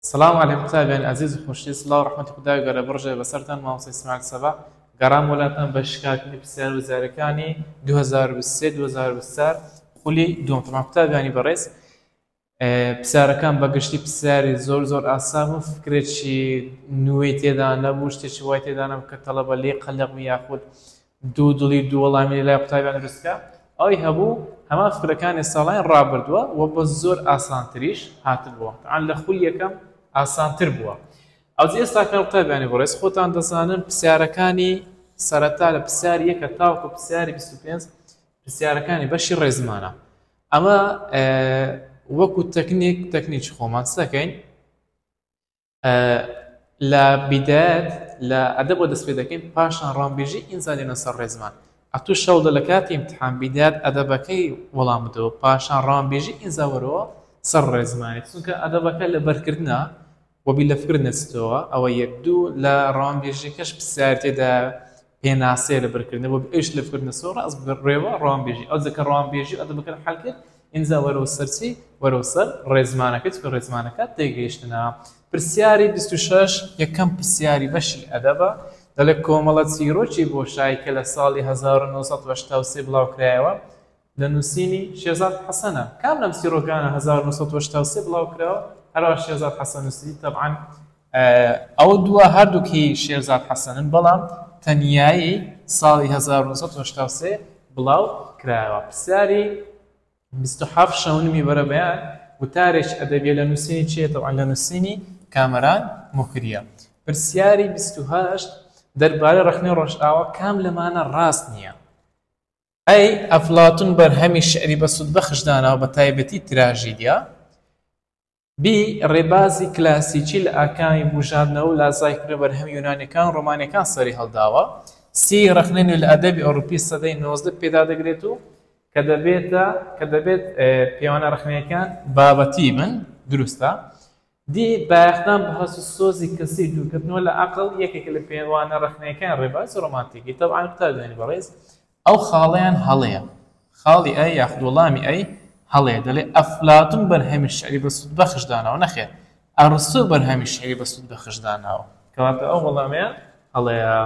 السلام عليكم متابعين عزيز وخوشی سلااو ڕحمەتی خودای گەورە بڕژێ بەسەرتان مامۆستا ئیسماعیل سەبا گەڕام وڵاتان بە شکاکردنی پرسیار وزارەکانی 2023-2024 خولی دووەم تەمام قوتابیانی بەڕێز پرسیارەکان بەگشتی پرسیاری زۆر ئاسان و فکرێکی نوێی تێدا نەبوو شتێکی وای تێدا نەبوو کە تەڵەبە لێ قەلەق یاخود دوو دڵی دوو وەڵامی لای قوتابیان دروستکە ئەوەی هەبوو هەمان فکرەکانی ساڵان ڕابردووە و بە زۆر ئاسانتریش هاتبووە تەعاً لە خولی یەکەم ئاسانتر بووە ئەوجا ئێستا کە قوتابیانی بەڕێز خۆتان دەزانن پرسیارەکانی سەرەتا لە پرسیار یەکە تاوەکو پرسیاری 25 پرسیارەکانی بەشی ڕێزمانە ئەمە وەکو تەکنیکی خۆمان سەکەین لە بیدایەت لە ئەدەب بۆ دەست پێ دەکەین پاشان ڕامبێژی ئینزانێنە سەر ڕێزمان ئەتوو شەودە لە کاتی ئیمتحان بیدایەت ئەدەبەکەی وەڵام بدەوە پاشان ڕامبێژی ئینزاوەرەوە سەر ڕێزمانی چونکە ئەدەبەکە لە بەرکردنا وەبی لە فکر نەچێتەوە ئەوە یەک دوو لە ڕامبێژیەکەش پرسیار تێدا پێناسێ لە بەرکردنەوە ئەوش لە فکر نەچێتەوە ڕاست بڕێوە ڕامبێژی ئەو جەکە ڕامبێژی ئەدەبەکە حەل کرد ئینجا وەرەوە سەرچی وەرەوە سەر ڕێزمانەکەت کە ڕێزمانەکە تێگەیشتنە پرسیاری 26 یەکەم پرسیاری بەشی ئەدەبە دەڵێت کۆمەڵە چیرۆکی بۆشایی کە لە ساڵی 1983 بڵاوکرایەوە لە نووسینی شێرزاد حەسەنە کام لەم چیرۆکانە 1983 بڵاوکراوە هەروە شێرزاد حەسەن نووسی طبعاً ئەو دووە هەردووکی شێرزاد حەسەنن بەڵام تەنیایی ساڵی 1983 بڵاو کرایەوە پرسیاری 27 شەونمی بەرەبەیان وتارێکی ئەدەبیە لە نووسینی چیە طبعاً لە نووسینی کامەران موکریە پرسیاری 28 دەربارەی ڕەخنەی ڕۆژئاوا کام لەمانە ڕاست نییە ئەی ئەفلاتون بەرهەمی شعری بە سودبەخش داناوە بە تایبەتی تراژیدیا بی ڕێبازی کلاسیکی لە ئاکامی بژاردنەوە و لازای کرێ بەرهەمی یۆنانیەکان و ڕۆمانیەکان سەری هەڵداوە سی ڕەخنەی لە ئەدەبی ئەوروپی سەدەی 90 پێدا دەگرێت و کە دەبێت پێوانە ڕەخنەیەکان بابەتی بن دروستە دی باەختان بە هەست و سۆزی کەسی دوورکردنەوە لە عەقڵ یەکێکە لە پێوانە ڕەخنەیەکان ڕێباز ڕۆمانتیکی تەبعاً قوتابیانی بەڕێز ئەو خاڵەیان هەڵەیە خاڵی ئەی یاخود وەڵامی ئەی هەڵەیە دەڵێ ئەفلاتون بەرهەمی شعری بە سودبەخش داناوە نەخێر ئەرسطو بەرهەمی شعری بە سودبەخش داناوە کەواتە ئەو وەڵامیان هەڵەیە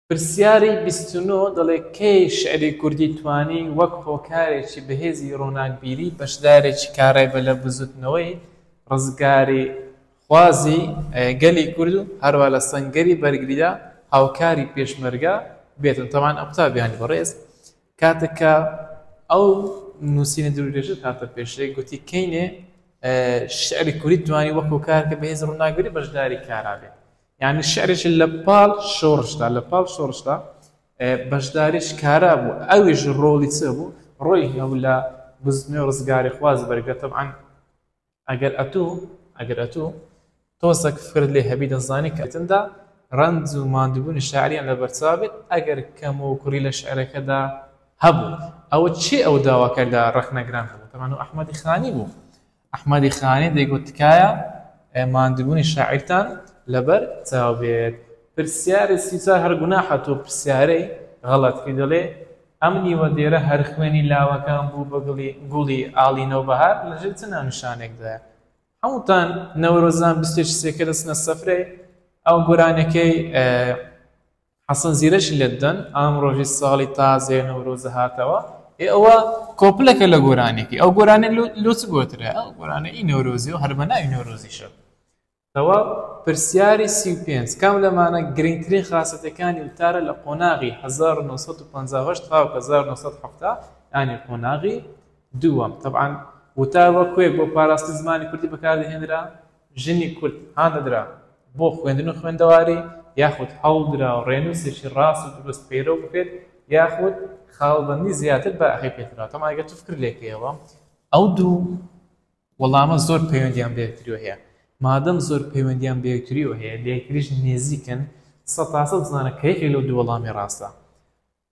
پرسیاری 29 دەڵێ کەی شعری کوردی توانی وەک هۆکارێکی بەهێزی ڕۆناکبیری بەشدارێکی کارای بە لە بزوتنەوەی ڕزگاری خوازی گەلی کورد و هەروە لە سەنگەری بەرگریدا هاوکاری پێشمەرگە بێتن تەمان ئەو قوتابیانی بەڕێز کاتێککە ئەو نووسینە درێژە کاتە پێشەی گوتی کەینێ شعری کوردی توانی وەک هۆکار کە بەهێز ڕۆناکبیری بەشداری کارا بێت یعنی شعرێکی لە پاڵ شۆڕشتا بەشداریش کارا بوو ئەویش ڕۆڵی چ بوو ڕۆی هەبوو لە بزنەوە ڕزگاری خواز بەرگە تەبعاً ئەگەر ئەتوو تۆزێک فکرت لێ هەبی دەزانی کە ئەتندا ڕەنج و ماندووبوونی شاعریان لە بەرچاو بێت ئەگەر کەم و کوڕی لە شعرەکەدا هەبوو ئەوە چی ئەو داواکەدا ڕەخنەگران هەبوو تەمان و ئەحمەدی خانی بوو ئەحمەدی خانی دەیگوت تکایە ماندووبوونی شاعرتان لەبەر چاو بێت پرسیاری 34 هەر گوناحەتۆ پرسیارەی غەڵەتکەی دەڵێ ئەم نیوە دێرە هەر خوێنی لاوەکان بوو بە گوڵی ئاڵینەوە بەهار لەژێر چ نامنیشانێکدایە هەمووتان نەورۆزان 23 دەچنە سەفرەی ئەو گۆرانەکەی حەسەن زیرەشی لێت دەن ئەم ڕۆژی ساڵی تازێ نەورۆزە هاتەوە ئەوە کۆپلەکە لە گۆرانێکی ئەو گۆرانە لوچ گۆترە ئەو گۆرانە ئی نەورۆزی و هەرمە ناوی نەورۆزیشە تەوا پرسیاری 35 کام لەمانە گرنگترین خاستەکانی وتارە لە قۆناغی 1958 تا 1970 ینی قۆناغی دووەم طبعاً وتار وەکوێک بۆ پاراستی زمانی کوردی بەکاردەهێنرا ژنی کورد هاندەدرا بۆ خوێندن و خوێندەواری یاخود هەوڵدرا و ڕێنووسێکی ڕاست و دروست پەیرۆ بکرێت یاخود خاڵبەندی زیاتر بە ئەخی پێترا تەما ئەگەر تو فکر لێکەوە ئەو دوو وەڵامە زۆر پەیوەندیان بەیەکتریەوە هەیە مادەم زۆر پەیوەندیان بەیەکتریەوە هەیە لەیەکتریش نێزیکن 100% بزانە کە یەکێک لەو دوو وەڵامی ڕاستە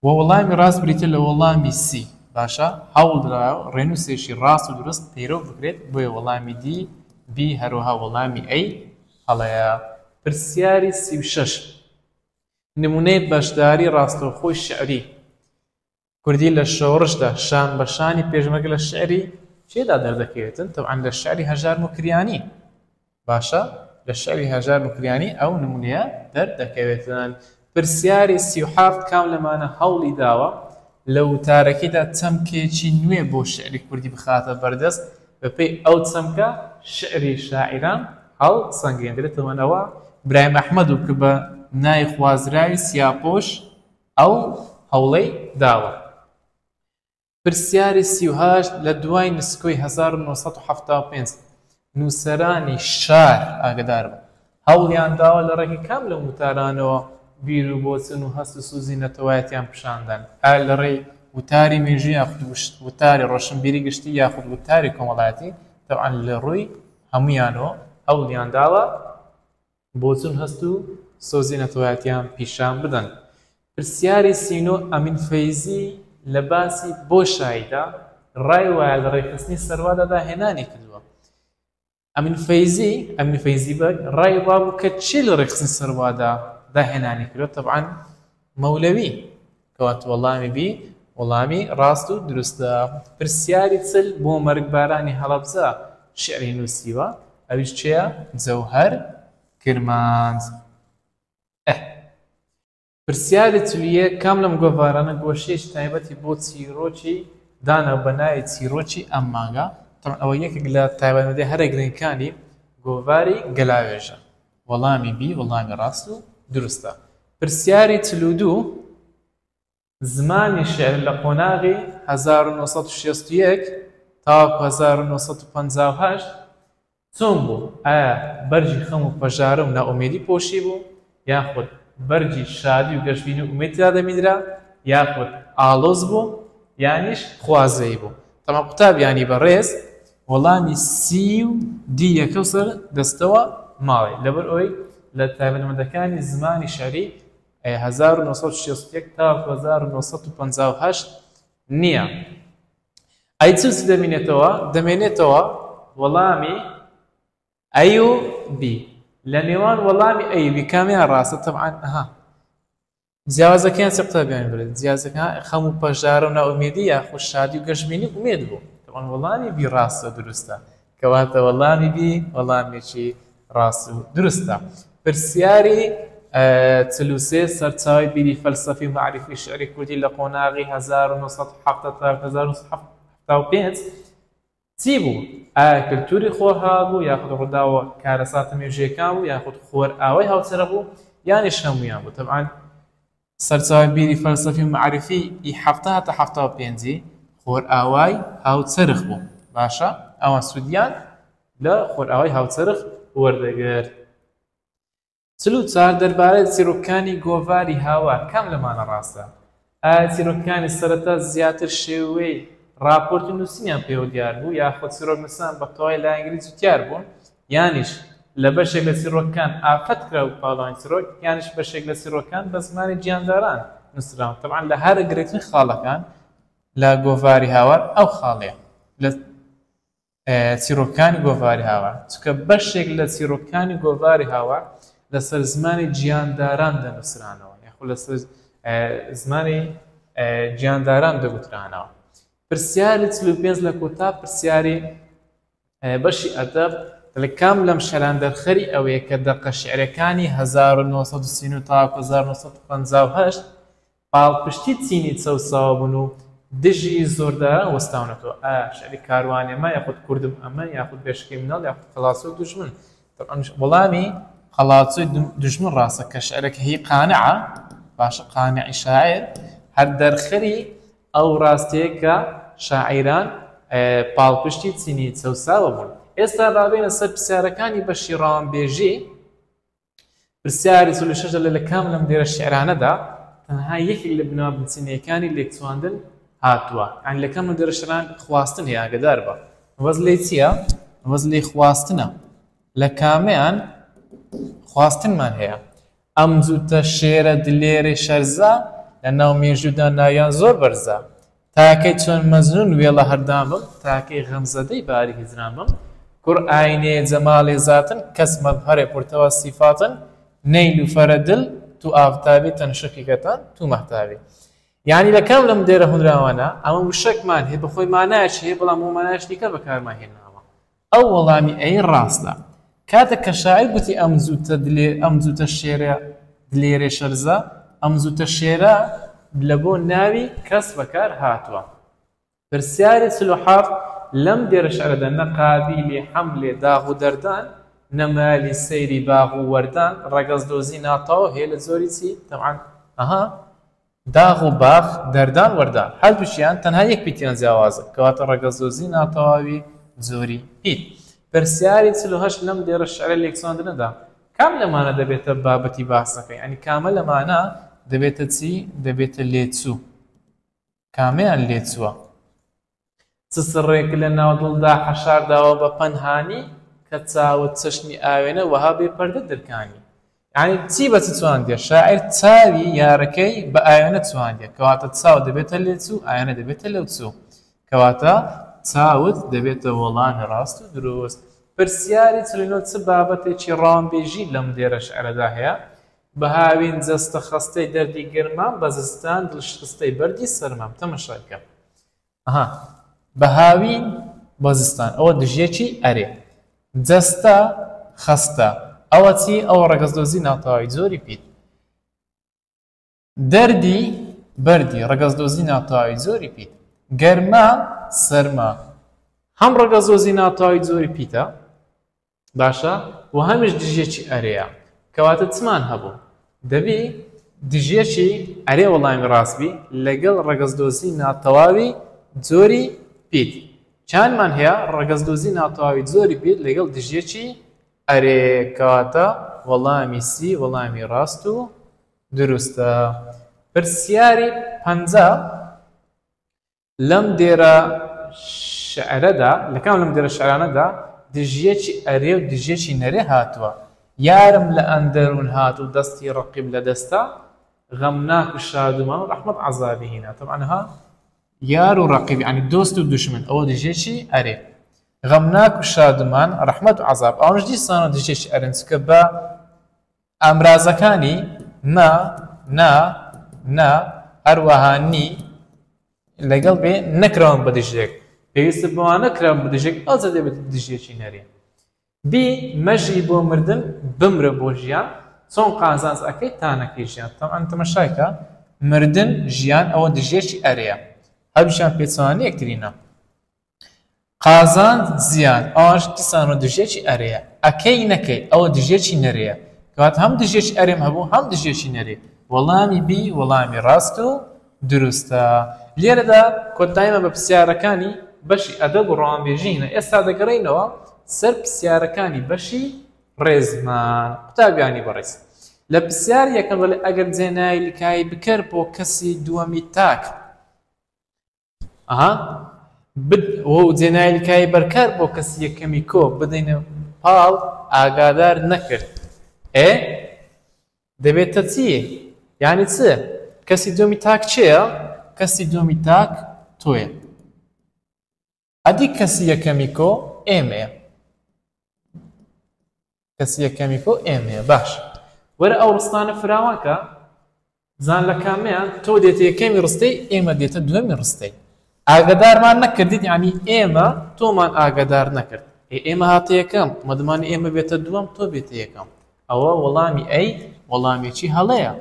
و وەڵامی ڕاست بریتە لە وەڵامی سی باشە هەوڵدرا و ڕێنووسێکی ڕاست و دروست پەیرۆ بکرێت بۆیە وەڵامی دی بی هەروەها وەڵامی ئەی هەڵەیە پرسیاری 36 نمونەی بەشداری ڕاستەوخۆی شعری کوردی لە شۆڕشدا شان بەشانی پێشمەرگ لە شعری چێدا دەردەکەوێتن طبعاً لە شعری هەژار مکریانی باشە لە شعری هەژار مکریانی ئەو نمونەیە دەردەکەوێتن. پرسیاری 37 کام لەمانە هەوڵی داوە لە وتارەکەیدا چەمکێکی نوێ بۆ شعری کوردی بخاتە بەردەست بەپێی ئەو چەمکە شعری شاعران هەڵ سەنگێنرێتەوەنەوە. برایم ئەحمەدوو کە بە نای خوازراوی سیاپۆش ئەو هەوڵەی داوە. پرسیاری 38 لە دوای نسکۆی 1975 نووسەرانی شار ئاگدار بوو هەوڵیان داوە لە ڕێگەی کام لە وتارانەوە بیر و بۆچن و هەست و سوزی نەتەوایەتیان پیشاندان لە ڕێی وتاری مێژووی یاخود وتاری ڕۆشنبیری گشتی یاخود وتاری کۆمەڵایەتی طبعاً لە ڕووی هەمویانەوە هەوڵیان داوە بۆچن هەست و سۆزی نەتەوایەتیان پیشان بدەن. پرسیاری 39 ئەمین فەیزی لە باسی بۆشاییدا ڕای وایە لە ڕێکخستنی سەروادەدا هێنانی کردووە. ئەمین فەیزی بەگ ڕای وا بوو کە چی لە ڕێکخستنی سەروادا داهێنانی کردووە طبعاً مەولەوی کەواتە وەڵامی بی وەڵامی ڕاست و دروستە. پرسیاری چل بۆ مەرگبارانی هەڵەبجە شعری نووسیوە ئەویش چییە؟ جەوهەر کرمانج. پرسیاری چلیە کام لەم گۆڤارانە گۆشەیەکی تایبەتی بۆ چیرۆکی دانا بەناوی چیرۆکی ئەم مانگە ئەوە یەکێک لە تایبەتمەندی هەرە گرنگەکانی گۆڤاری گەلاوێژە. وەڵامی بی وەڵامی ڕاست و دروستە. پرسیاری 42 زمانی شعر لە قۆناغی 1961 تا 1958 چۆن بوو؟ ئایا بەرجی خەم و پەژارە و ناومێدی پۆشی بوو یاخود بەرجی شادی و گەشتبینی و ئومێدیدا دەمیدرا یاخود ئاڵۆز بوو یانیش خوازەی بوو؟ تەمام قوتابیانی بەڕێز وەڵامی سی و دی یەکە سەر دەستەوە ماڵی لەبەر ئەوەی لە تایبەتمەندەکانی زمانی شەعری 1961 تا 1958 نییە. ئەی چی دەمێنێتەوە وەڵامی ئەی و بی. لە نێوان وەڵامی ئەی بی کامیان ڕاستە؟ طبعاً جیاوازەکەیان چ قوتابیان بێت جیازەکە خەم و پەژارە و ناومێدی یاخود شادی و گەشتبینی ئومێد بوو طبعاً وەڵامی بی ڕاستە دروستە کەواتە وەڵامی بی وەڵامێکی ڕاست و دروستە. پرسیاری 43 سەرچاوی بیری فەلسەفی و معریفی شعری کوردی لە قۆناغی 1970 تا 1975 چی بوو؟ ئایا کلتوری خۆرها بوو یاخود ڕووداوە کارەساتە مێژویەکان بوو یاخود خۆر ئاوای هاوچەرە بوو یانیش هەموویان بوو؟ طبعاً سەرچاوی بیری فەلسەفی و معریفی 70 تا 75 خۆر ئاوای هاوچەرخ بوو باشە ئەوان سوودیان لە خۆر ئاوای هاوچەرخ وەردەگرت. 44 دەربارەی چیرۆکانی گۆڤاری هاوار کام لەمانە ڕاستە؟ ئایا چیرۆکانی سەرەتا زیاتر شێوەی راپۆرت و نووسینیان پێوە دیار بوو یاخود چیرۆک نووسان بە تەواوی لە ئەنگلیزی وتیار بوون یانیش لە بەشێک لە چیرۆکان ئافەت کرا و پاڵاوانی چیرۆک یانیش بەشێک لە چیرۆکان بە زمانی گیانداران نووسراون؟ طبعاً لە هەرە گرێترین خاڵەکان لە گۆڤاری هاوار ئەو خاڵەیە لە چیرۆکانی گۆڤاری هاوار چونکە بەشێک لە چیرۆکانی گۆڤاری هاوار لەسەر زمانی گیانداران دەنووسرانەوە یاخود لەسەر زمانی گیانداران دەگوترانەوە. پرسیاری 45 لە کۆتا پرسیاری بەشی ئەدەب لە کام لەم شەران دەرخەری ئەوەیە کە دەقە شعرەکانی 1930 تا 1958 پاڵپشتی چینی چەوساوە بوون و دژی زۆرداران وەستاونەتەوە ئایا شعری کاروانێمە یاخود کوردم ئەمە یاخود بێشکەی مناڵ یاخود خەڵاسۆی دوژمن؟ وەڵامی خەڵاسۆی دوژمن ڕاستە کە شعرەکە هی قانعە باشە قانعی شاعر هەر دەرخەری ئەو ڕاستەیە کە شاعیران پاڵپشتی چینی چەوساوە بوون. ئێستا ڕابێنە سەر پرسیارەکانی بەشی ڕاوەمبێژی. پرسیاری 46 لە کام لەم دێرە شعرانەدا تەنها یەکێک لە بناو بنچینەکانی لێکچواندن هاتووە یان لە کام لەم دێرە شعران خواستن هەیە ئاگادار بە وەز لێ چییە؟ وەز لێ خواستنە لە کامیان خواستنمان هەیە ئەم جووتە شێرە دلێرەی شەرزە لە ناو مێژوودا ناویان زۆر بەرزە تاکەی چۆن مەزنون وێڵە هەردامم تاکەی غەمزەدەی باری هیزرامم کوڕ ئاینێ جەماڵی زاتن کەس مەبهەرێ پورتەوە سیفاتن نەیل و فەرە دل تو ئافتابی تەنشقیگەتان تو مەحتابی. يعني لە کام لەم دێرە هونراوانە ئەمە وشەکمان هەیە بەخۆی مانایەک هەیە بەڵام ئەو مانایەش دیکە بەکارمان هێناوە ئەو وەڵامی ئەی ڕاستە کاتێک کە شاعیر گوتی ئەم زووتە شێرە دلێرێ شەرزە ئەم زووتە شێرە لە بۆ ناوی کەس بەکار هاتووە پرسیاری 47 لەم دێرە شعرەدا نە قابیلی حەملێ داغ و دەردان نەمالی سەیری باغ و وەردان ڕەگەزدۆزی ناتاوە هەیە لە زۆری چی تەبعاً داغ و باغ دەردان وەردان هەردووشیان تەنها یەک پیتیان جیاوازە کەواتە ڕەگەزدۆزی ناتەواوی زۆری پیت پرسیاری 48 لەم دێرە شعرە لێکساندنەدا کام لەمانە دەبێتە بابەتی باسەکەی ئەنی کامە لەمانە دەبێتە چی دەبێتە لێچوو کامیان لێچووە چ سڕێک لە ناو دڵدا حەشارداوە بە پەنهانی کە چاوت چەشنی ئاوێنە وەها بێپەردە دەرکانی یعنی چی بە چ چواندێ شاعیر چاوی یارەکەی بە ئاوێنە چواندێ کەواتە چاو دەبێتە لێچوو ئاوێنە دەبێتە لەوچوو کەواتە چاوت دەبێتە وەڵامی ڕاست و دروست پرسیاری 49 چ بابەتێکی ڕامبێژی لەم دێرە شعرەدا هەیە بە هاوین جەستە خەستەی دەردی گرمان بە زستان دڵشکستەی بەردی سەرمام تەماشای بکە بە هاوین بە زستان ئەوە دژیەکی ئەرێ جەستە خەستە ئەوە چی ئەوە ڕەگەزدۆزی ناتەواوی زۆری پیت دەردی بەردی ڕەگەزدۆزی ناتەواوی زۆری پیت گەرما سەرما هەم ڕەگەزدۆزی ناتەواوی زۆری پیتە باشە و هەمیش دژیەکی ئەرەیە کەواتە چمان هەبوو دەبی دژیەکی ئەرێ وەڵامی ڕاستبی لەگەڵ ڕەگەزدۆزی ناتەواوی زۆری پیت چندمان هەیە ڕەگەزدۆزی ناتەواوی زۆری پیت لەگەڵ دژیەکی ئەرێ کەواتە وەڵامی سی وەڵامی ڕاست و دروستە پرسیاری 50 لەم دێرە شعرەدا لەکام لەم دێرە شعرانەدا دژیەکی ئەرێ و دژیەکی نەرێ هاتووە یارم لە ئەندەروون هات و دەستی ڕقیب لە دەستا غەمناک و شادومان و ڕەحمەت عەزابی هینا طبعاً یار و ڕقیب ینی دۆست و دوشمن ئەوە دژیەکی ئەرێ غەمناک و شادومان ڕەحمەت و عەزاب ئەوەش دیسانە دژیەکی ئەرێن چکە بە ئامرازەکانی نا هەروەها نی لەگەڵ بێ نەکراون بە دژێک پێویستە بەوانە کراون بە دژێک ئەوجا دەبێت دژیەکی نەرێ بی مەژی بۆ مردن بمرە بۆ ژیان چۆن قازانج ئەەکەی تانەکەی ژیان تەمەن تەمەشایکە مردن ژیان ئەوە دژیەکی ئەرەیە هەردووشیان پێچوانی یەکترینە قازانج زیان ئەوەش دیسان و دژیەکی ئەرەیە ئەکەی نەکەی ئەوە دژیەکی نەرەیە کەواتە هەم دژیەکی ئەرێم هەبوو هەم دژیەکی نەرێ وەڵامی بی وەڵامی ڕاست و دروستە لێرەدا کۆتایمە بە پرسیارەکانی بەشی ئەدەب و ڕامبێژینە ئێستا دەگەڕێینەوە سەر پرسیارەکانی بەشی ڕێزمان قوتابیانی بەڕێز لە پرسیار یەکەم دەڵێ ئەگەر جێنایی لکایی بکەر بۆ کەسی دووەمی تاک و جێنایی لکایی بەرکار بۆ کەسی یەکەمی کۆ بدەینە پاڵ ئاگادار نەکرد دەبێتە چیە یعنی چ کەسی دووەمی تاک چێە کەسی دووەمی تاک تۆیە ئەدی کەسی یەکەمی کۆ ئێمەیە کەسی یەکەمی کۆ ئێمەیە باش وەرە ئەو ڕستانە فراوانکە زان لە کامیان تۆ دێتە یەکەمی ڕستەی ئێمە دێتە دووەمی ڕستەی ئاگدارمان نەکردیت ینی ئێمە تۆمان ئاگدار نەکرد ئێمە هاتە یەکەم مەدەمانی ئێمە بێتە دووەم تۆ بێتە یەکەم ئەوە وەڵامی ئەی وەڵامێکی هەڵەیە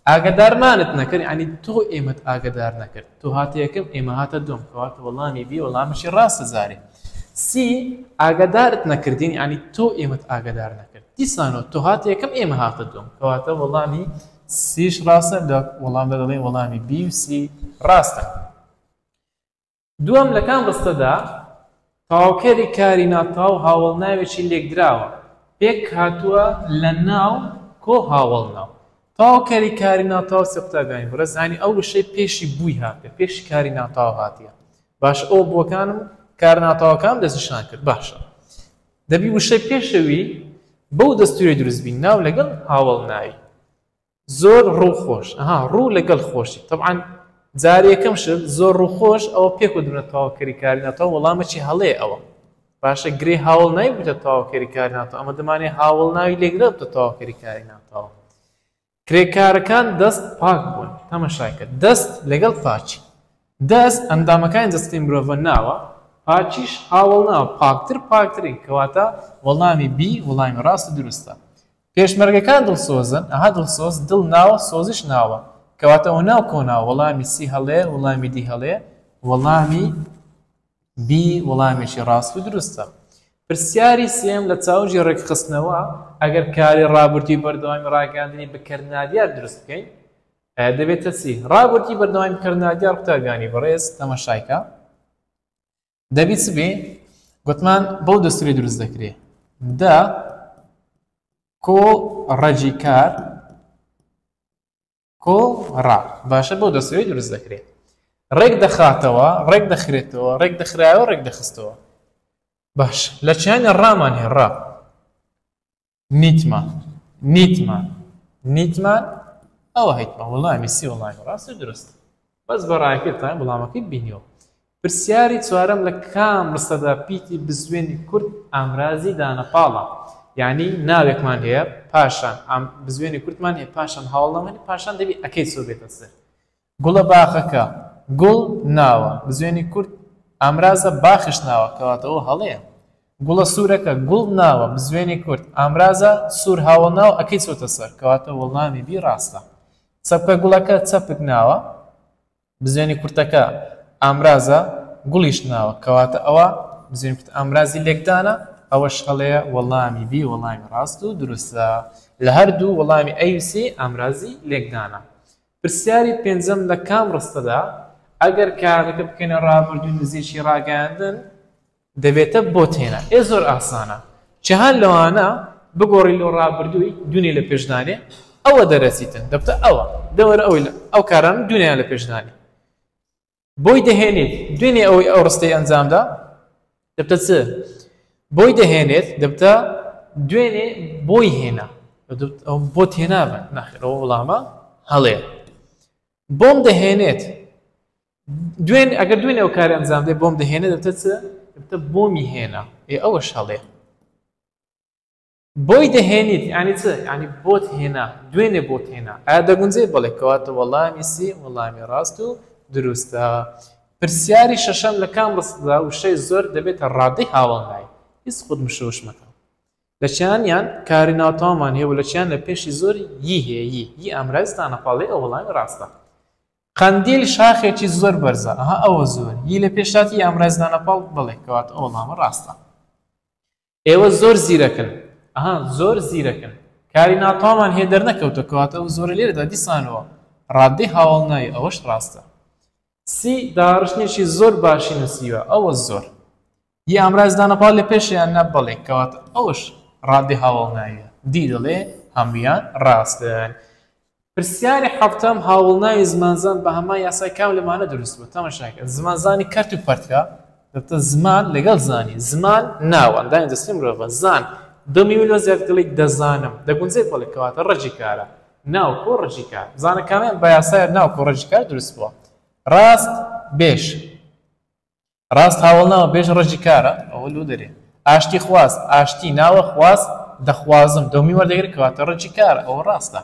ئاگدارمانت نەکرد ینی تۆ ئێمەت ئاگدار نەکرد تۆ هاتە یەکەم ئێمە هاتە دووەم کەواتە وەڵامی بی وەڵامشی ڕاستە زارێ سی ئاگدارت نەکردین ینی تۆ ئێمەت ئاگدار نەکرد دیسانەوە تۆ هاتە یەکەم ئێمە هاتە دووەم کەواتە وەڵامی سیش ڕاستە لە وەڵامدا دەڵێن وەڵامی بی و سی ڕاستە دووەم لە کام ڕستەدا تاواوکەری کاری ناتاو هاوڵناوێکی لێکدراوە پێک هاتووە لە ناو کۆ هاوڵ ناو تاواوکەری کاری ناتاو سێ قوتابیانی بەڕێز زانی ئەو وشەی پێشی بووی هاتێ پێشی کاری ناتاو هاتیە باش ئەو بۆکانم کار ناتاوەکان دەستنیشان کرد باشە دەبی وشەی پێشەوی بەو دەستوری دروستبین ناو لەگەڵ هاوڵ ناوی زۆر ڕووخۆش ڕوو لەگەڵ خۆشی طبعاً جارێکەم شت زۆر ڕووخۆش ئەوە پێک و درنە تاواوکەری کاری ناتاو وەڵامەکی هەڵەیە ئەوە باشە گرێ هاوڵ ناوی بوویتە تاواوکەری کاری ناتاو ئەمە دەمانێت هاوڵ ناوی لێگرە بتە تاواوکەری کاری ناتاو کرێکارەکان دەست پاک بوون تەماشاکە دەست لەگەڵ پاچی دەست ئەندامەکانی دەستی مرۆڤ ناوە پاچیش هاوڵ ناوە پاکترین کەواتە وەڵامی بی وەڵامی ڕاست و دروستە پێشمەرگەکان دڵسۆزن ئەها دڵسۆز دڵ ناوە سۆزش ناوە کەواتە ئەو ناو کۆناوە وەڵامی سی هەڵەیە وەڵامی دی هەڵەیە وەڵامی بی وەڵامێکی ڕاست و دروستە پرسیاری سێم لە چاوژی ڕێکخستنەوە ئەگەر کاری ڕابردی بەردەوامی ڕاگەاندنی بکردنادیار دروست بکەین دەبێتە چی ڕابردی بەردەوامی بکردنادیار قوتابیانی بەڕێز تەماشایکە دەبێت چ بێ گوتمان بەو دەستوری دروست دەکرێت دا کۆ ڕەجی کار کۆ ڕا باشە بەو دەستوری دروست دەکرێت ڕێک دەخاتەوە ڕێک دەخرێتەوە ڕێک دەخرایەوە ڕێک دەخستەوە باش لە چیانی ڕامان هێ ڕا نیتمان ئەوە هەیتمە وەڵامی سی وەڵامی ڕاست دروست بەس بە ڕاکردتان وەڵامەکەی بینیەوە پرسیاری چوارەم لە کام ڕستەدا پیتی بزوێنی کورد ئامرازی دانەپاڵە یعنی ناوێکمان هەیە پاشان بزوێنی کورتمان هەیە پاشان هاوڵەمەنی پاشان دەبی ئەکەی سۆبێتە سەر گوڵە باخەکە گوڵ ناوە بزوێنی کورد ئامرازە باخش ناوە کەواتەوە هەڵەیە گوڵە سوورەکە گوڵ ناوە بزوێنی کورد ئامرازە سوور هاوڵ ناوە ئەکەی چۆتە سەر کەواتە وەڵامی بی ڕاستە چەپکە گوڵەکە چەپک ناوە بزوێنی کورتەکە ئامرازە گوڵیش ناوە کەواتە ئەوە بزوێنی کورت ئامرازی لێکدانە ئەوەش هەڵەیە وەڵامی بی وەڵامی ڕاست و دروستە لە هەردوو وەڵامی ئەوسی ئامرازی لێکدانە پرسیاری پێنجەم لە کام ڕستەدا ئەگەر کارەکە بکەنە ڕابردووی نزیکی ڕاگەاندن دەبێتە بۆ تێنە زۆر ئاسانە چەهان لەوانە بگۆڕی لەو ڕابردووی دوێنێ لە پێشدانێ ئەوە دەرەچیتن دەبتە ئەوە دەوەرە ئەو کاران دوێنیان لە پێشدانی بۆی دەهێنێت دوێنێ ئەوەی ئەو ڕستەی ئەنجامدا دەبتە چ بۆی دەهێنێت دەبتە دوێنێ بۆی هێنا بۆ تێنابن ناخێرەوە وەڵامە هەڵەیە بۆم دەهێنێت ئەگەر دوێنێ ئەو کاری ئەنجام دێ بۆم دەهێنێت دەبتە چ دەبتە بۆمی هێنا ئەوەش هەڵەیە بۆی دەهێنیت ینی چ ینی بۆت هێنا دوێنێ بۆت هێنا ئایا دەگونجێت بڵێ کەواتە وەڵامی سی وەڵامی ڕاست و دروستە پرسیاری شەشەم لە کام ڕستدا وشەی زۆر دەبێتە ڕادەی هاوڵنایی هیچ خود مشەوش مەکە لە چیانیان کاری ناوتەوامان هەیە و لە چیان لە پێشی زۆر یی هەیە یی ئەمراز دانەپاڵی ئەو وەڵامی ڕاستە قەندیل شاخێکی زۆر بەرزە ئەها ئەوە زۆر یی لە پێشاتی ئەمراز دانەپاڵ بڵێ کەواتە ئەو وەڵامە ڕاستە ئێوە زۆر زیرەکن ئەها زۆر زیرەکن کاری ناوتەوامان هەیە دەرنەکەوتە کەواتە ئەو زۆرە لێرەدا دیسانەوە ڕادەی هاوڵنایی ئەوەش ڕاستە سی داڕشتێکی زۆر باشی نووسیوە ئەوە زۆر یی ئامراز دانەپاڵ لە پێشیان نەبڵێ کەواتە ئەوش ڕادەی هاوڵناییە دی دەڵێ هەمویان ڕاستن پرسیاری حەوتەم هاوڵناوی زمانزان بە هەمان یاسای کام لەمانە دروست بوو تەماشاکە زمانزانی کەرت و پەرتکە دەبتە زمان لەگەڵ زانی زمان ناوە ئەندامی دەستی مرۆڤە زان دڵی میلیۆن زیاد دڵی دەزانم دەگونجێت بڵێ کەواتە ڕەجی کارە ناو کۆ ڕەجی کار زانەکامیان بە یاسای ناو کۆ ڕەجی کار دروست بووە ڕاست بێش ڕاست هاوڵناوە بێژ ڕەجی کارە ئەوە لو دەرێ ئاشتی خواست ئاشتی ناوە خواست دەخوازم دەمی وەردەگرێت کەواتە ڕەجی کارە ئەوە ڕاستە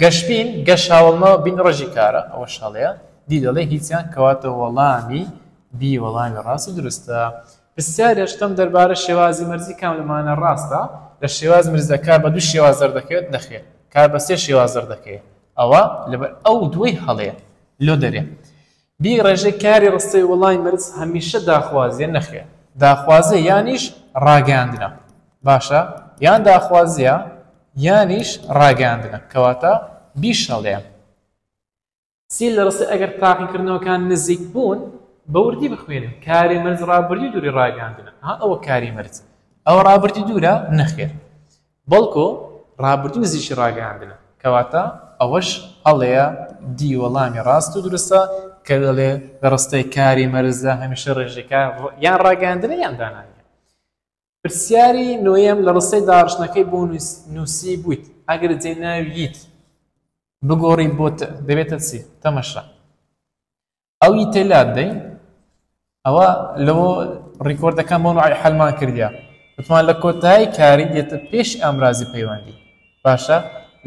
گەشتبین گەشت هاوڵناوە بین ڕەجی کارە ئەوە شەڵەیە دی دەڵێ هیچیان کەواتە وەڵامی بی وەڵامی ڕاست و دروستە پرسیاری هەشتەم دەربارە شێوازی مەرزی کام لەمانە ڕاستە لە شێواز مرزە کار بە دوو شێواز دەردەکەوێت نەخێت کار بە سێ شێواز دەردەکەوێت ئەوە لەبەر ئەو دوی هەڵەیە لۆ دەرێ بی ڕێژەی کاری ڕستەی وەڵامی مەرز هەمیشە داخوازیە نەخێت داخوازە یانیش ڕاگەاندنە باشە یان داخوازیە یانیش ڕاگەاندنە کەواتە بیش هەڵەیە سی لە ڕستی ئەگەر تاقیکردنەوەکان نزیک بوون بەوردی بخوێنن کاری مەرز ڕابردی دووری ڕاگەاندنە ئەوە کاری مەرز ئەوە ڕابردی دوورە نەخێت بەڵکو ڕابردی نزیکی ڕاگەاندنە کەواتە ئەوەش هەڵەیە دی وەڵامی ڕاست و دروستە کە دەڵێ لە ڕستەی کاری مەرزە هەمیشە ڕێژەکە یان ڕاگەاندنە یان دانانیە پرسیاری نوێیەم لە ڕستەی داڕشتنەکەی بۆ نووسی بوویت ئەگەر جێ ناویت بگۆڕی بۆت دەبێتە چی تەمەشا ئەوی تێلات دەی ئەوە لەوە ڕیکۆردەکان بۆ نوعی حەلمان کردیا بتوان لە کۆتایی کاری دێتە پێش ئەمرازی پەیوەندی باشە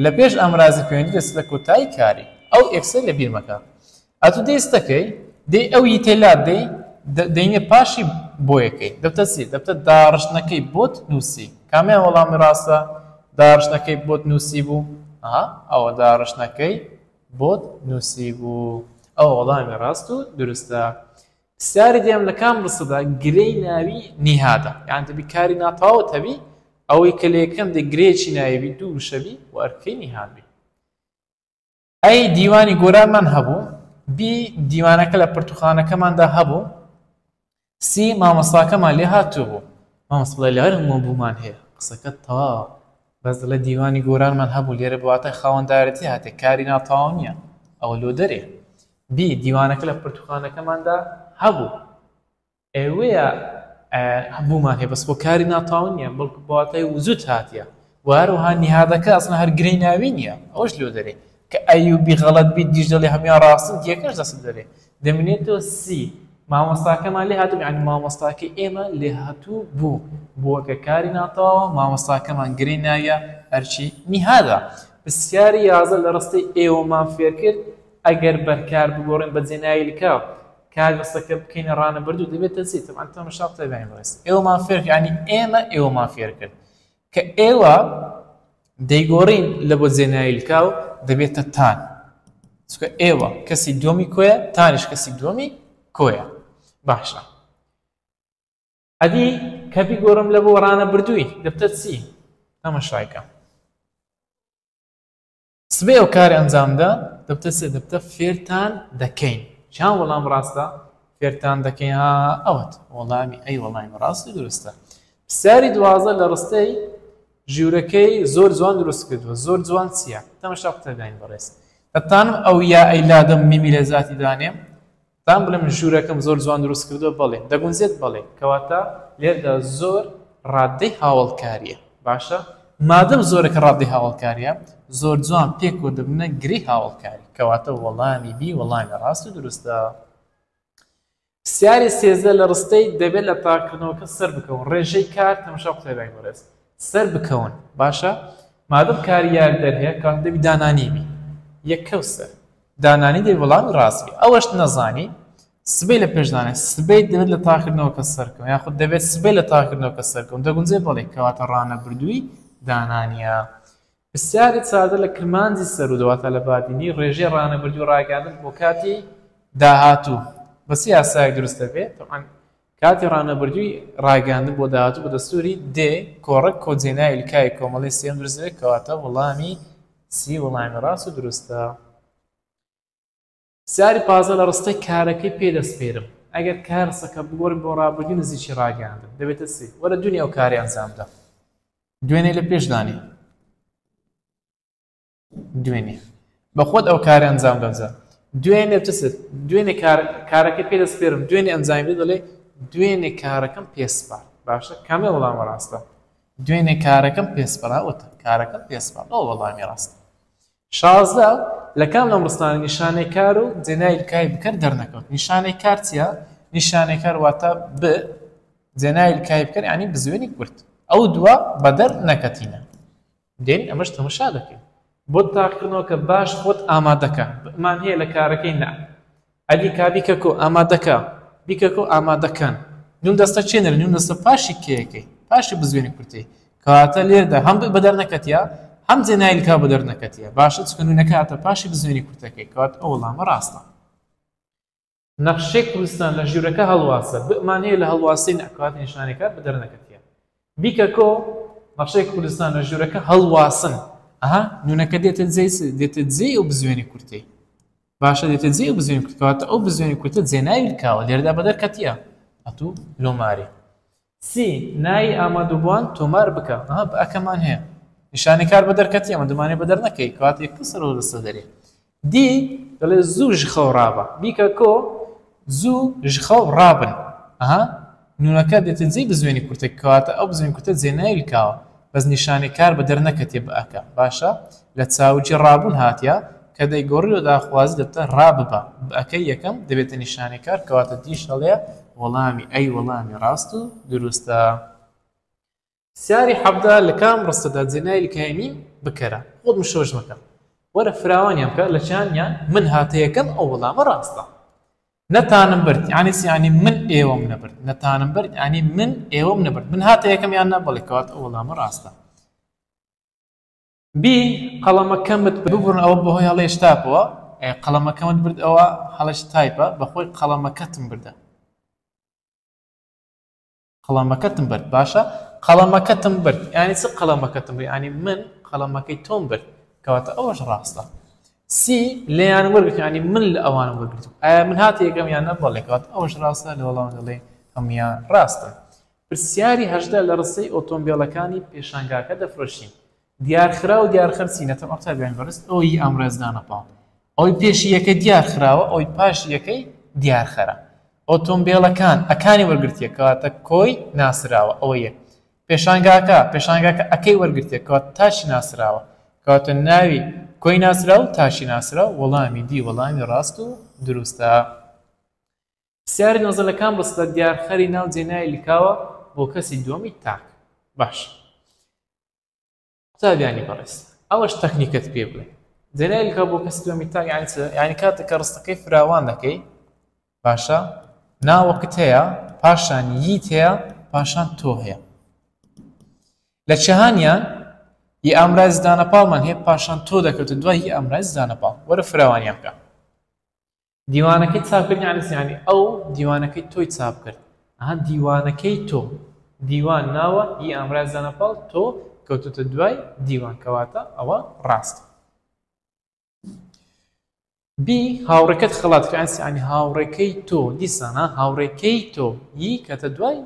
لە پێش ئەمرازی پەیوەندی دەست لە کۆتایی کاری ئەو ئێکسە لە بیر مەکە ئەتو دەستەکەی دێ ئەو یتێلا دەینێ پاشی بۆ یەکەی دەبتە چی دەبتە داڕشتنەکەی بۆت نووسی کامیان وەڵامی ڕاستە داڕشتنەکەی بۆت نووسی بوو ئەوە داڕشتنەکەی بۆت نووسی بوو ئەو وەڵامی ڕاست و دروستە پرسیاری دێم لە کام ڕستەدا گرەی ناوی نیهادە یان دەبی کاری ناتەواوت هەبی ئەوەی کە لە یەکەم دێ گرێکی ناویبی دوو شەبی و ئەرکەی نیهادبی ئەی دیوانی گۆرانمان هەبوو بی دیوانەکە لە پرتوخانەکەماندا هەبوو سی مامۆستاکەمان لێ هاتوو بوو مامۆستا بڵێ لەهەر هەموو بوومان هەیە قسەکە تەواو بەس لە دیوانی گۆرانمان هەبوو لێرە بواتای خاوەندارەتی هاتێ کاری ناتەواو نییە ئەوە لۆ دەرێ بی دیوانەکە لە پرتوخانەکەماندا هەبوو ئێوەیە هەبوومان هەیە بەس بۆ کاری ناتەواو نییە بەڵکو بواتای وجود هاتیە و هەروەها نیهادەکە ئەسڵا هەر گرەی ناوی نییە ئەوەش لۆ دەرێ کە ئەیوبی غەڵەت بیت دیش دەڵێ هەمیان ڕاستن دیەکەش دەست دەرێ دەمێنێتەوە سی مامۆستاکەمان لێ هاتوو یعنی مامۆستاکەی ئێمە لێ هاتوو بوو بووە کاری ناتەواوە مامۆستاکەمان گرەی ناویە هەرچی نیهادە پرسیاری یازە لە ڕستەی ئێوەمان فێر کرد ئەگەر بەرکار بگۆڕین بە جێناوی لکاو کار بەستەکە بکەینە ڕانەبردوو دەبێتە چی تەمان تەماشا بتەبین بەڕێز ئێوەمان فێر ینی ئێمە ئێوەمان فێر کرد کە ئێوە دەیگۆڕین لە بۆ جێناوی لکاو دەبێتە تان چکە ئێوە کەسی دومی کۆیە تانیش کەسی دومی کۆیە باشە ئەدی کە بیگۆڕم لە بۆ ڕانەبردووی دەبتە چی تەماشایکە سبەی ئەو کاری ئەنجامدا دەبتە چێ دەبتە فێرتان دەکەین چیان وەڵام ڕاستە فێرتان دەکەین ئەوەت وەڵامی ئەی وەڵامی ڕاستی دروستە پرسیاری دوازە لە ڕستەی ژوورەکەی زۆر جوان دروست کردووە زۆر جوان چییە تەماشا بتەبین بەڕێز دەتانم ئەو یا ئەیلادەم میمی لە ذاتی دانێم تان بڵێم ژوورەکەم زۆر جوان دروست کردووە بەڵێ دەگونجێت بەڵێ کەواتە لێردا زۆر ڕادەی هاوڵکاریە باشە مادەم زۆرێکە ڕادەی هاوڵکاریە زۆر جوان پێکۆ دەبنە گری هاوڵکاری کەواتە وەڵامی بی وەڵامی ڕاست و دروستە پرسیاری سێزدە لە ڕستەی دەبێت لە تاکردنەوەکە سەر بکەون ڕێژەی کار تەماشا قوتێبای بەڕێز سەر بکەون باشە مادەم کاری یار دەرهەیە کات دەبی دانانی بی یەکەو سەر دانانی دەبی وەڵامی ڕاستی ئەوەش نەزانی سبەی لە پێشدانێت سبەی دەبێت لە تاکردنەوەکە سەرکەون یاخود دەبێت سبەی لە تاکردنەوەکە سەرکەون دەگونجێ بڵێ کەواتە ڕانەبردووی دانانیە پرسیاری چاردە لە کرمانجی سەر و دەواتە لە بادینی ڕێژەی ڕانەبردووی و ڕاگەاندن بۆ کاتی داهاتوو بەسی یاسایەک دروستە بێت کاتی ڕانەبردووی ڕاگەاندن بۆ داهاتوو بە دەستوری دێ کۆڕک کۆجێناوی لکای کۆمەڵی سێم دروست دەبێت کەواتە وەڵامی سی وەڵامی ڕاست و دروستە پرسیاری پازە لە ڕستەی کارەکەی پێدەستپێرم ئەگەر کارسەکە بگۆڕین بۆ ڕابردووی نزیکی ڕاگەاندن دەبێتە سی وەرە دوێنێ ئەو کاری ئەنجامدا دوێنێ لە پێشدانی دوێنێ بەخۆت ئەو کاری ئەنجام دەبجە دوێنێ چست دوێنێ کارەکەی پێدەستپێرم دوێنێ ئەنجامی دەڵێ دوێنێ کارەکەم پێسپار باشە کامێ وەڵامە ڕاستە دوێنێ کارەکەم پێسپەراوەتە کارەکەم پێسپار ئەو وەڵامی ڕاستە شازدە لە کام لەم ڕستانە نیشانەی کار و جێناوی لکای بکەر دەرنەکەوت نیشانەی کار چییە نیشانەی کار واتە ب جێناوی لکای بکەر یعنی بزوێنی کورت ئەو دووە بەدەر نەکەتینە دێن ئەمەش تەماشا دەکەین بۆ تاقیکردنەوە کە باش خۆت ئامادەکە بمان هەیە لە کارەکەی نا ئەدی کا بیکەکۆ ئامادەکە بیکەکۆ ئامادەکەن نون دەستە چێنەر نون دەستە پاشی کێیەکەی پاشی بزوێنی کورتی کەواتە لێردا هەم بەدەر نەکەتیە هەم جێناوی لکا بەدەر نەکەتیە باشە چکە نونەکە هاتە پاشی بزوێنی کورتەکەی کەواتە ئەو وەڵامە ڕاستە نەخشەی کوردستان لە ژوورەکە هەڵواسە بمان هەیە لە هەڵواسی نەکات نیشانەکە بەدەر نەکەتیە بیکەکۆ نەخشەی کوردستان لە ژوورەکە هەڵواسن نونەکە دێتە جێ ئەو بزوێنی کورتەی باشە دێتە جێ ئەو بزوێنی کورت کەواتە ئەو بزوێنی کورتە جێناوی لکاوە لێرەدا بەدەر کەتیە ئەتوو لۆماری سی نای ئامادەبووان تۆمار بکە ئەکەمان هەیە نیشانی کار بەدەر کەتی ئەمە دەمانێت بەدەر نەکەی کەواتە یەکە سەرەوە دەستە دەرێ دی دەڵێ زوو ژخەو ڕابە بیکە کۆ زوو ژخەو ڕابن نونەکە دێتە جێی بزوێنی کورتە کەواتە ئەو بزوێنی کورتە جێناوی لکاوە بەس نیشانی کار بەدەر نەکەتێ بەئەکە باشە لە چاوجی ڕابوون هاتیە کە دەیگۆڕی و داخوازی دەبتە ڕاببە بەئەکەی یەکەم دەبێتە نیشانی کار کەواتە دیش هەڵەیە وەڵامی ئەی وەڵامی ڕاست و دروستە سیاری حەبدا لە کام ڕستەدا جێناوی لکایمی بکەرە خۆت مشۆژ مەکە وەرە فراوانیان بکە لە چیانیان من هاتەیەکەم ئەو وەڵامە ڕاستە نەتانم برد یعنی من ئێوەم نەبرد نەتانم برد یعنی من ئێوەم نەبرد من هاتەیەکەم یان نەبڵێ کەواتە ئەو وەڵامە ڕاستە بی قەڵەمەکەمت ببڕن ئەوە بەهۆی هەڵەیەش تاپەوە قەڵەمەکەمت برد ئەوە هەڵەش تایپە بەخۆی قەڵەمەکەتم بردە قەڵەمەکەتم برد باشە قەڵەمەکەتم برد یعنی چ قەڵەمەکەتم برد یعنی من قەڵەمەکەی تۆم برد کەواتە ئەوەش ڕاستە سی لێیان وەرگرت یعنی من لە ئەوانم وەرگرت ئایا من هاتە یەکەم یان نەبڵێ کەواتە ئەوەش ڕاستە لە وەڵام دەڵێ هەمویان ڕاستە پرسیاری 18 لە ڕستەی ئۆتۆمبیلەکانی پێشانگاکە دەفرۆشین دیارخرا و دیارخەرچی نەتەوە ئەقتابیان بەرز ئەوی ئەمڕێزدانە پاڵ ئەوی پێشی یەکەی دیارخراوە ئەوی پاشی یەکەی دیارخەرە ئۆتۆمبیلەکان ئەکانی وەرگرتیە کەواتە کۆی ناسراوە ئەوە یەک پێشانگاکە ئەکەی وەرگرتیە کەواتە تاشی ناسراوە کەواتە ناوی کۆی ناسرا و تاشی ناسرا وەڵامی دی وەڵامی ڕاست و دروستە پرسیاری نۆزەلەکان ڕستە دیارخەری ناو جێنای لیکاوە بۆ کەسی دووەمی تاک باش قوتابیانی بەڕێز ئەوەش تەکنیکت پێ بڵێ جێنای لیکاو بۆ کەسی دووەمی تاک یعنی کاتێککە ڕستەکەی فراوان دەکەی باشە ناوەکت هەیە پاشان ییت هەیە پاشان تۆ هەیە لە چەهانیان هی ئامرای زدانەپاڵمان هەیە پاشان تۆ دەکەوتە دوای هی ئامرای زدانەپاڵ وەرە فراوانیان بکە دیوانەکەی چاپ کرد یعنی ئەو دیوانەکەی تۆی چاپ کرد ئەها دیوانەکەی تۆ دیوان ناوە هی ئامرای زدانەپاڵ تۆ کەوتوتە دوای دیوان کەواتە ئەوە ڕاستە بی هاوڕێکەت خەڵات کرد یعنی هاوڕێکەی تۆ دیسانە هاوڕێکەی تۆ هی کەتە دوای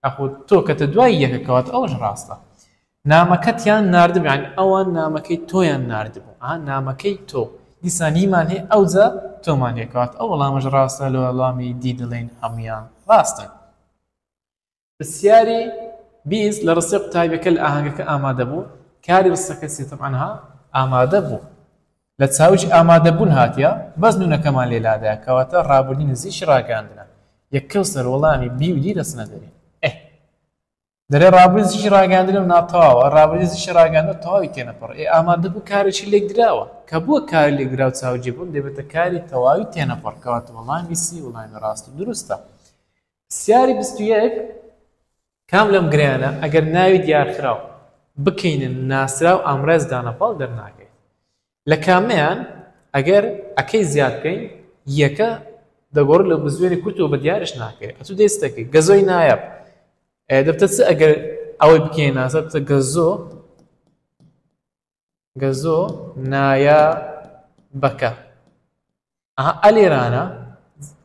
ئەخۆ تۆ کەتە دوای یەکە کەواتە ئەوەش ڕاستە نامەکەتیان ناردبوو یعنی ئەوان نامەکەی تۆیان ناردبوو نامەکەی تۆ دیسان هیمان هەیە ئەوجا تۆمان هەیە کەواتە ئەو وەڵامەش ڕاستە لە وەڵامی دی دڵێن هەمویان ڕاستن پرسیاری 20 لە ڕستەی قوتابیەکە لە ئاهەنگەکە ئامادە بوو کاری ڕستەکە سێتەمەنها ئامادە بوو لە چاویش ئامادەبوون هاتیە بەس نونەکەمان لێلادایە کەواتە ڕابردی نزیکی ڕاگەاندنە یەکەوسەر وەڵامی بی و دی دەچنە دەرێ دەرێ ڕابردی نزیکی ڕاگەاندنە ناتەواوە ڕابردی نزیکی ڕاگەاندنە تەواوی تێنەپەڕ ئامادە بوو کارێکی لێک دراوە کە بووە کاری لێک درا و چاوجێ بوون دەبێتە کاری تەواوی تێنەپەڕ کەواتە وەڵامی سی وەڵامی ڕاست و دروستە پرسیاری 21 کام لەم گرانە ئەگەر ناوی دیارخراو بکەینن ناسرا و ئامرای زدانەپاڵ دەرناکەیت لە کامیان ئەگەر ئەکەی زیاد بکەین یەکە دەگۆڕ لە بزوێنی کورتەوە بە دیارش ناکەێت ئەتوو دەستەکەی گەزۆی نایب دەبتە چ ئەگەر ئەوەی بکەین ناسە بتە گەزۆ نایە بەکە ئەلێرانە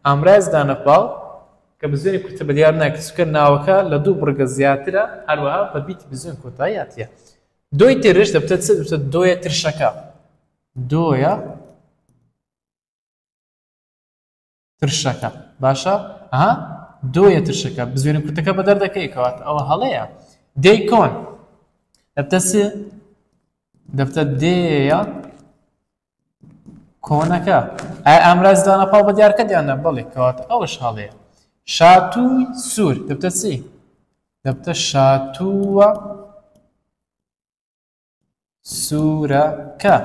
ئامرای زدانەپاڵ کە بزوێنی کورتە بە دیار ناکەێت چکە ناوەکە لە دوو بڕگە زیاترە هەروەها بە بیتی بزوێن کۆتاییاتە دۆی تێرش دەبتە چ دەبتە دۆیە ترشەکە دۆیە ترشەکە باشە دۆیە ترشەکە بزوێنی کورتەکە بە دەردەکەی کەواتە ئەوە هەڵەیە دەی کۆن دەبتە چ دەبتە دێیە کۆنەکە ئایا ئامرای زدانەپاڵ بە دیار کردیانە بەڵێ کەواتە ئەوەش هەڵەیە شاتووی سوور دەبتە چی دەبتە شاتووە سوورەکە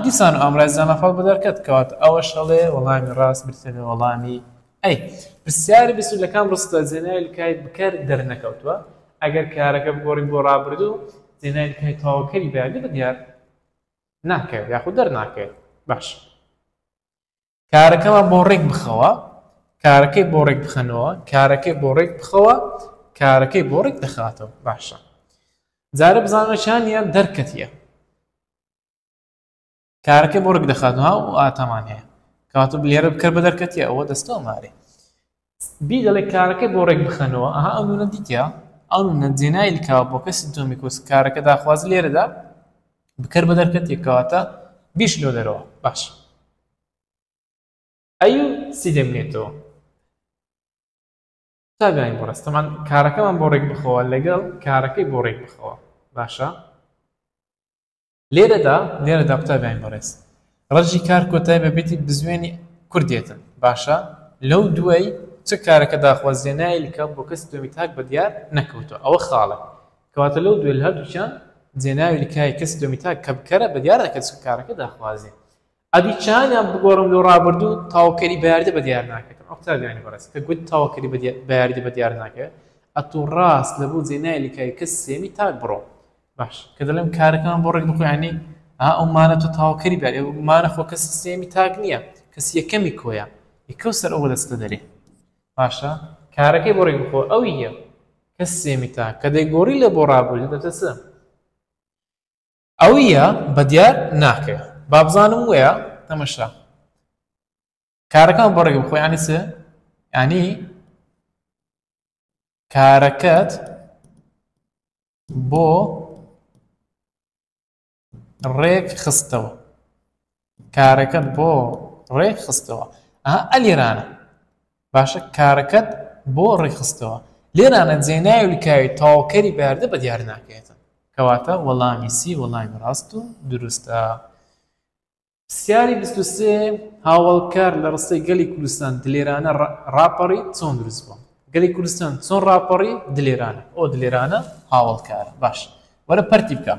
دیسان ئامرای زدانەپاڵ بە دەرکەت کەواتە ئەوەش هەڵەیە وەڵامی ڕاست برتە لە وەڵامی ئەی پرسیاری بیسوولەکان ڕستە جێنای لکای بکەر دەرنەکەوتووە ئەگەر کارەکە بگۆڕین بۆ ڕابردوو جێنای لکای تەواوکەری بەیانی بە دیار ناکەوێت یاخود دەرناکەوێت باش کارەکەمان بۆ ڕێک بخەوە کارەکەی بۆ ڕێک بخەنەوە کارەکەی بۆ ڕێک بخەوە کارەکەی بۆ ڕێک دەخاتەوە باشە جارە بزانەشان یان دەرکەتیە کارەکەی بۆ ڕێک دەخاتەوە و ئاتەمان هەیە کەواتە لێرە بکەر بە دەرکەتیە ئەوە دەستەوە مارێ بی دەڵێ کارەکەی بۆ ڕێک بخەنەوە ئەو نونە دیتە ئەو نونە جێنای لکاوە بۆ کەسی دووەمی کۆس کارەکە داخواز لێرەدا بکەر بە دەرکەتێک کەواتە بیش لۆ دەرەوە باش ئەیو سی دەمێتەوە تابیانی بۆ ڕستەمان کارەکەمان بۆ ڕێک بخەوە لەگەڵ کارەکەی بۆ ڕێک بخەوە باشە لێرەدا قوتابیانی بەڕێز ڕەجی کار کۆتای بەبێتی بزوێنی کوردێتن باشە لەو دوای چ کارەکە داخوازێنای لکە بۆ کەسی دومی تاک بە دیار نەکەوتەوە ئەوە خاڵە کەواتە لەو دوێ لە هەردووچیان جێناوی لکای کەسی دومی تاک کە بکەرە بە دیارە کە کارەکە داخوازێ ئەدی چیان بگۆڕم لەو ڕابردوو تاواکەری بە یاریدە بە دیار ناکەێتم ئەو قوتابیانی بەڕێز کە گوت تاواکەری بە یاریدە بە دیار ناکەێت ئەتوو ڕاست لە بۆ جێناوی لکای کەس سێمی تاک بڕۆ باش کە دەڵێم کارەکان بۆ ڕێک بخۆیانی ئەومانە تۆ تاواکەری بە ئەومانە خۆ کەس سێمی تاک نییە کەس یەکەمی کۆیە یەکە سەر ئەوە دەستە دەرێ باشە کارەکەی بۆ ڕێک بخۆ ئەوی یە کەس سێمی تاک کە دەیگۆڕی لە بۆ ڕابردوو دەتەسە ئەویە بە دیار ناکەێ با بزانم وەیە تەمەشا کارەکان بۆ ڕێک بخۆ یانی چ یانی کارەکەت بۆ ڕێک خستەوە کارەکەت بۆ ڕێک خستەوە ئەلێرانە باشە کارەکەت بۆ ڕێک خستەوە لێرانە جێناوی لکاوی تاواکەری بە یاریدە بە دیار ناکەێتن کەواتە وەڵامی سی وەڵامی ڕاست و دروستە پرسیاری 23 هاوڵکار لە ڕستەی گەلی کوردستان دلێرانە ڕاپەڕی چۆن دروست بووە گەلی کوردستان چۆن ڕاپەڕی دلێرانە ئەو دلێرانە هاوڵکارە باش وەرە پەرتی بکە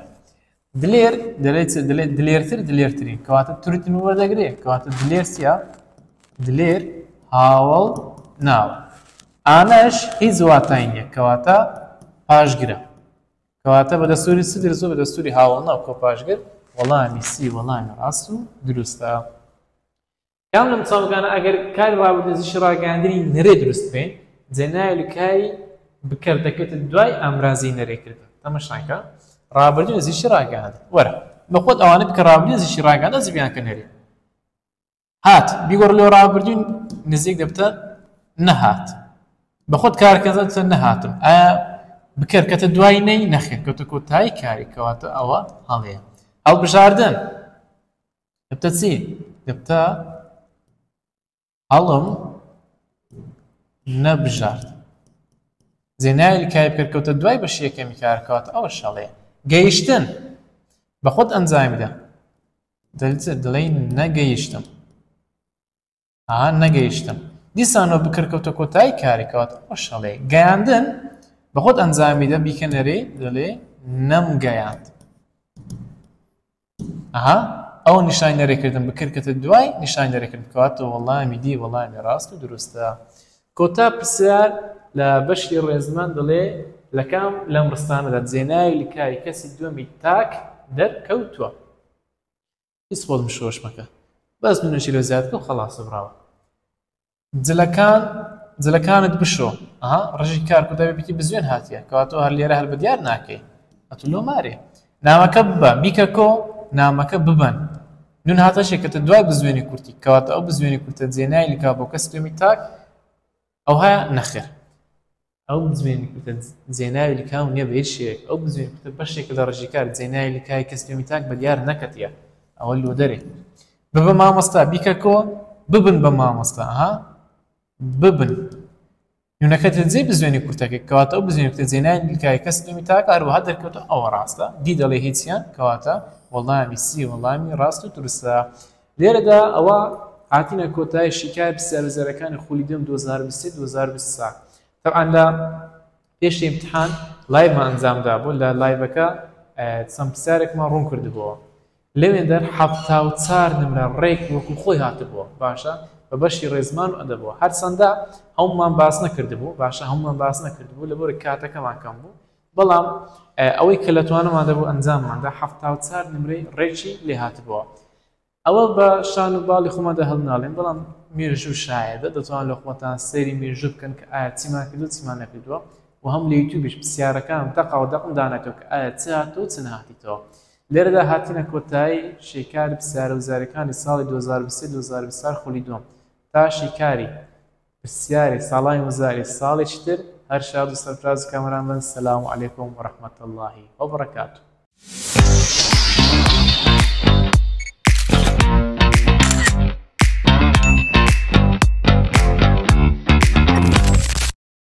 دلێر دەڵێت دلێرتر دلێرترین کەواتە توریتن وەردەگرێ کەواتە دلێر چیە دلێر هاوڵ ناو ئانەش هیچ واتای نییە کەواتە پاشگرە کەواتە بە دەستوری چ دەرزۆ بە دەستوری هاوڵ ناو کۆ پاشگر وەڵامی سی وەڵامی ڕاست و دروستە کام لەم چاوگانە ئەگەر کاری ڕابردوزیشی ڕاگەاندنی نەرێ دروست بێن جێناوی لکای بکردەکەتە دوای ئامرازی نەرێکردن تەماشاکە ڕابردوو نزیشی ڕاگەاند وەرە بەخۆت ئەوانە بکە ڕابردوو نزیشی ڕاگەاندە زیبیانکە نەرێ هات بیگۆڕ لەو ڕابردوو نزیک دەبتە نەهات بەخۆت کارکەزە نەهاتم ئایا بکردکەتە دوای نەی نەخێت کەوتە کۆتایی کاری کەواتە ئەوە هەڵەیە هەڵبژاردن دەبتە چی دەبتە هەڵم نەبژارد جێناوی لکای بکردکەوتە دوای بەش یەکەمی کارکەواتە ئەوە شەڵەیە گەیشتن بەخۆت ئەنجامیدا دڵی نەگەیشتم نەگەیشتم دیسانەوە بکردکەوتە کۆتایی کارێکەواتە ئەوە شەڵەیە گەیاندن بەخۆت ئەنجامیدا بیکە نەرێ دەڵێ نەمگەیاند ئەو نیشان نەرێکردن بکردکەتە دوای نیشان نەرێکردن کەواتە وەڵامی دی وەڵامی ڕاست و دروستە کۆتا پرسیار لە بەشی ڕێزمان دەڵێ لە کام لەم ڕستانەدا جێناوی لکای کەسی دووەمی تاک دەرکەوتووە هیچ خۆڵم شۆش مەکە بەس منوشی لە زیادکە و خەڵاسە براوە جلەکانت بشۆ ڕژی کار کوداوی بکی بزوێن هاتیە کەواتەوە هەر لێرە هەر بەدیار ناکەی ئەتو لۆ مارێ نامەکە ببە بیکە کۆ نامەکە ببەن نون هاتەشێکەتە دوای بزوێنی کورتی کەواتە ئەو بزوێنی کورتە جێناوی لکا بۆ کەس دووەمی تاک ئەو هەیە نەخێر ئەو بزوێنی کورتە جێناوی لکاو نییە بە هیچ شێک ئەو بزوێنی کورتە بەشێکە لە ڕژی کار جێناوی لکای کەس دووەمی تاک بەدیار نەکەتیە ئەوە لۆ دەرێ ببە مامۆستا بیکە کۆ ببن بە مامۆستا ببن نونەکەت جێ بزوێنی کورتەکە کەواتە ئەو بزوێنی کورتە جێناوی لکای کەس دووەمی تاک هەروەها دەرکەوتە ئەوە ڕاستە دی دەڵێ هیچیان کەواتە وەڵامی سی وەڵامی ڕاست و دروستە لێرەدا ئەوە هاتینە کۆتای شیکای پرسیارەزارەکانی خولی دەم 2023 طبعا لە پێشی امتحان لایڤمان ئەنجامدا بوو لە لایڤەکە چەند پرسیارێکمان ڕوون کردبووە لەوێندە 74 نمرە ڕێک وەکو خۆی هاتبووە باشە بە بەشی ڕێزمان و ئەدەبووە هەرچەندە هەمومان باس نەکردبوو باشە هەمومان باس نەکردبوو لەبۆرە کاتەکەمان کەم بوو بەڵام ئەوەی کە لە توانەمان دەبوو ئەنجامماندا 74 نمرەی ڕێکی لێ هاتبووە ئەوە بە شان و باڵی خۆمەدا هەڵ ناڵێن بەڵام مێژوو شایەدە دەتوان لە خۆتان سەیری مێژوو بکەن کە ئایا چیمان کردو چیمان نەکردووە و هەم لە یوتیوبیش پرسیارەکان دەقا و دەقم دانێتەوە کە ئایا چ هاتووە چ نهاتیتەوە لێرەدا هاتینە کۆتایی شێکاری پرسیارە وزارەکانی ساڵی 2023 خولی دووەم تا شێکاری پرسیاری ساڵانی وزاری ساڵێکی تر هەر شاد و سەرفراز و کامەران بن سەلام عەلەیکوم وەڕەحمەتوڵڵاهی وەبەڕەکاتوه